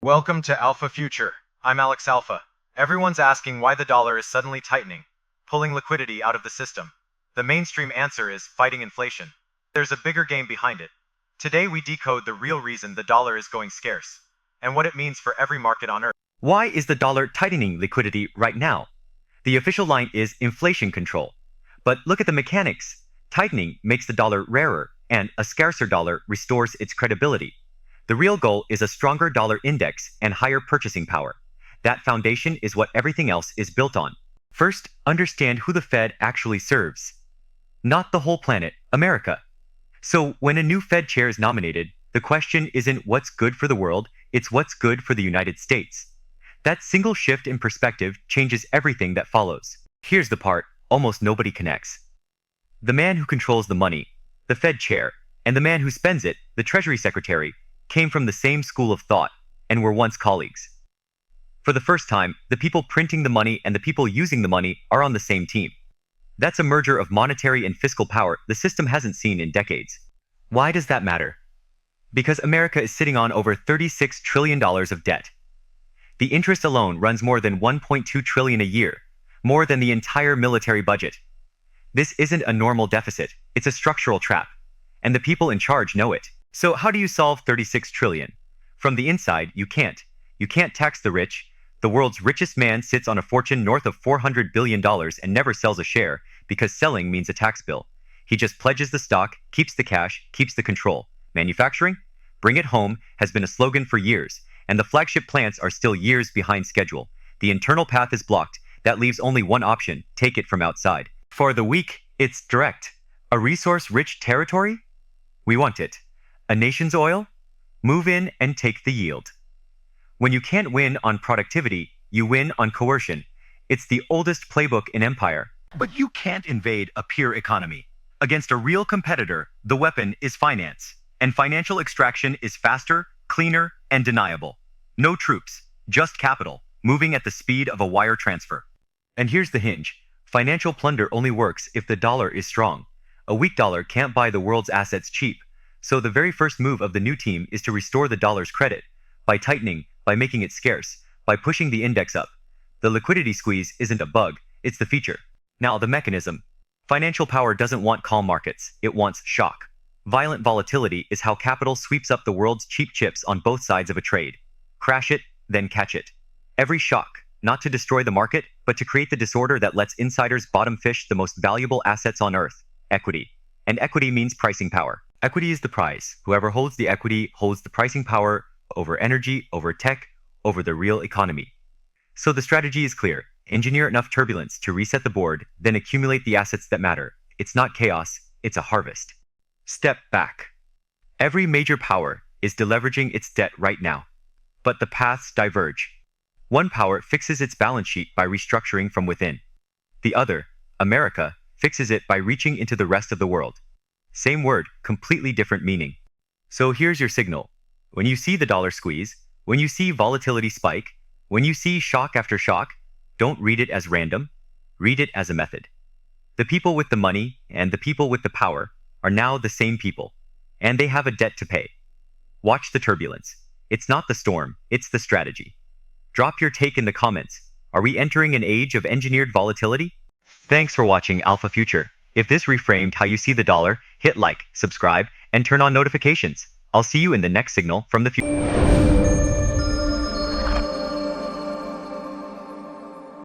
Welcome to Alpha Future. I'm Alex Alpha. Everyone's asking why the dollar is suddenly tightening, pulling liquidity out of the system. The mainstream answer is fighting inflation. There's a bigger game behind it. Today we decode the real reason the dollar is going scarce, and what it means for every market on Earth. Why is the dollar tightening liquidity right now? The official line is inflation control. But look at the mechanics. Tightening makes the dollar rarer, and a scarcer dollar restores its credibility. The real goal is a stronger dollar index and higher purchasing power. That foundation is what everything else is built on. First, understand who the Fed actually serves. Not the whole planet, America. So when a new Fed chair is nominated, the question isn't what's good for the world, it's what's good for the United States. That single shift in perspective changes everything that follows. Here's the part almost nobody connects. The man who controls the money, the Fed chair, and the man who spends it, the Treasury Secretary, came from the same school of thought and were once colleagues. For the first time, the people printing the money and the people using the money are on the same team. That's a merger of monetary and fiscal power the system hasn't seen in decades. Why does that matter? Because America is sitting on over $36 trillion of debt. The interest alone runs more than $1.2 trillion a year, more than the entire military budget. This isn't a normal deficit, it's a structural trap, and the people in charge know it. So how do you solve 36 trillion? From the inside, you can't. You can't tax the rich. The world's richest man sits on a fortune north of $400 billion and never sells a share because selling means a tax bill. He just pledges the stock, keeps the cash, keeps the control. Manufacturing? Bring it home has been a slogan for years, and the flagship plants are still years behind schedule. The internal path is blocked. That leaves only one option, take it from outside. For the weak, it's direct. A resource-rich territory? We want it. A nation's oil? Move in and take the yield. When you can't win on productivity, you win on coercion. It's the oldest playbook in empire. But you can't invade a peer economy. Against a real competitor, the weapon is finance. And financial extraction is faster, cleaner, and deniable. No troops, just capital, moving at the speed of a wire transfer. And here's the hinge. Financial plunder only works if the dollar is strong. A weak dollar can't buy the world's assets cheap. So the very first move of the new team is to restore the dollar's credit, by tightening, by making it scarce, by pushing the index up. The liquidity squeeze isn't a bug, it's the feature. Now the mechanism. Financial power doesn't want calm markets, it wants shock. Violent volatility is how capital sweeps up the world's cheap chips on both sides of a trade. Crash it, then catch it. Every shock, not to destroy the market, but to create the disorder that lets insiders bottom fish the most valuable assets on earth, equity. And equity means pricing power. Equity is the prize. Whoever holds the equity holds the pricing power over energy, over tech, over the real economy. So the strategy is clear. Engineer enough turbulence to reset the board, then accumulate the assets that matter. It's not chaos, it's a harvest. Step back. Every major power is deleveraging its debt right now. But the paths diverge. One power fixes its balance sheet by restructuring from within. The other, America, fixes it by reaching into the rest of the world. Same word, completely different meaning. So here's your signal. When you see the dollar squeeze, when you see volatility spike, when you see shock after shock, don't read it as random, read it as a method. The people with the money and the people with the power are now the same people, and they have a debt to pay. Watch the turbulence. It's not the storm, it's the strategy. Drop your take in the comments. Are we entering an age of engineered volatility? Thanks for watching Alpha Future. If this reframed how you see the dollar, hit like, subscribe, and turn on notifications. I'll see you in the next signal from the future.